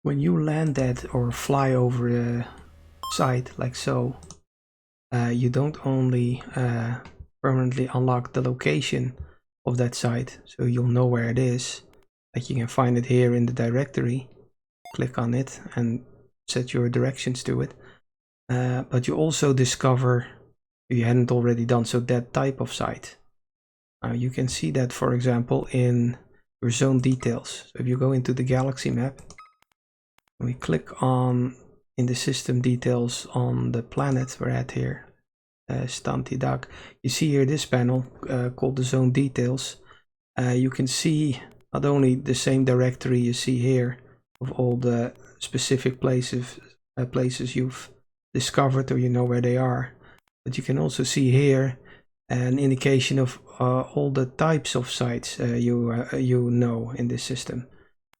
When you land at or fly over a site like so, you don't only permanently unlock the location of that site, so you'll know where it is. Like you can find it here in the directory, click on it and set your directions to it. But you also discover, if you hadn't already done so, that type of site. You can see that, for example, in your zone details. So if you go into the galaxy map, and we click on in the system details on the planet we're at here, Stantidag, you see here this panel called the zone details. You can see not only the same directory you see here of all the specific places you've discovered, or you know where they are, but you can also see here an indication of all the types of sites you know in this system.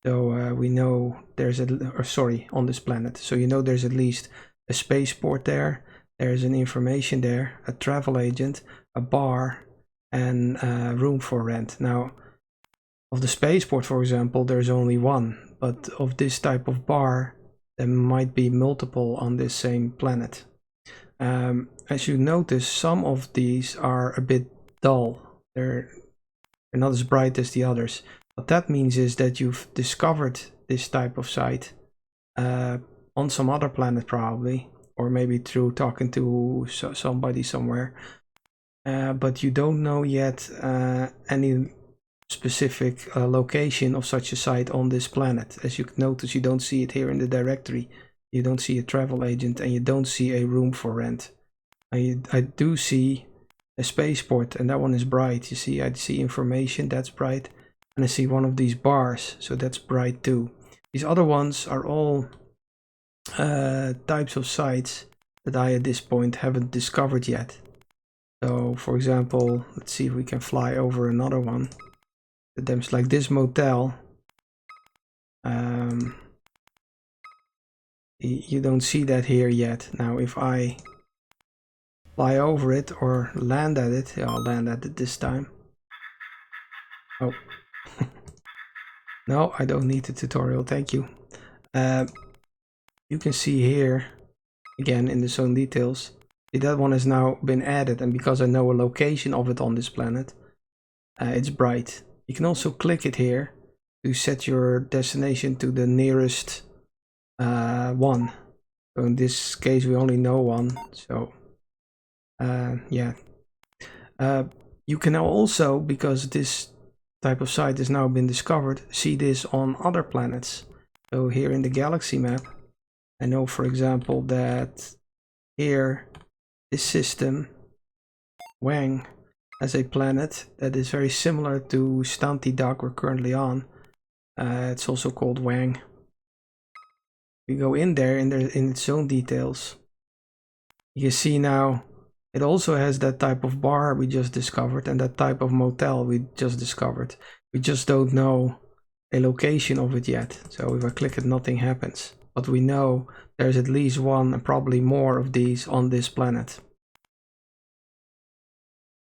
So we know there's on this planet. So you know there's at least a spaceport there. There's an information there, a travel agent, a bar, and a room for rent. Now, of the spaceport, for example, there's only one, but of this type of bar, there might be multiple on this same planet. As you notice, some of these are a bit dull. They're not as bright as the others. What that means is that you've discovered this type of site on some other planet probably, or maybe through talking to somebody somewhere. But you don't know yet any specific location of such a site on this planet. As you can notice, you don't see it here in the directory. You don't see a travel agent, and you don't see a room for rent. I do see a spaceport, and that one is bright. You see, I see information, that's bright. And I see one of these bars, so that's bright too. These other ones are all types of sites that I at this point haven't discovered yet. So for example, let's see if we can fly over another one. There's like this motel. You don't see that here yet. Now if I fly over it or land at it, I'll land at it this time. Oh. No, I don't need the tutorial, thank you. You can see here, again in the zone details, that one has now been added, and because I know a location of it on this planet, it's bright. You can also click it here to set your destination to the nearest one. So in this case we only know one, so yeah. You can now also, because this type of site has now been discovered, see this on other planets. So here in the galaxy map, I know for example that here this system, Wang, has a planet that is very similar to Stantidag we're currently on. It's also called Wang. We go in there in its zone details. You can see now it also has that type of bar we just discovered and that type of motel we just discovered. We just don't know a location of it yet. So if I click it, nothing happens. But we know there's at least one and probably more of these on this planet.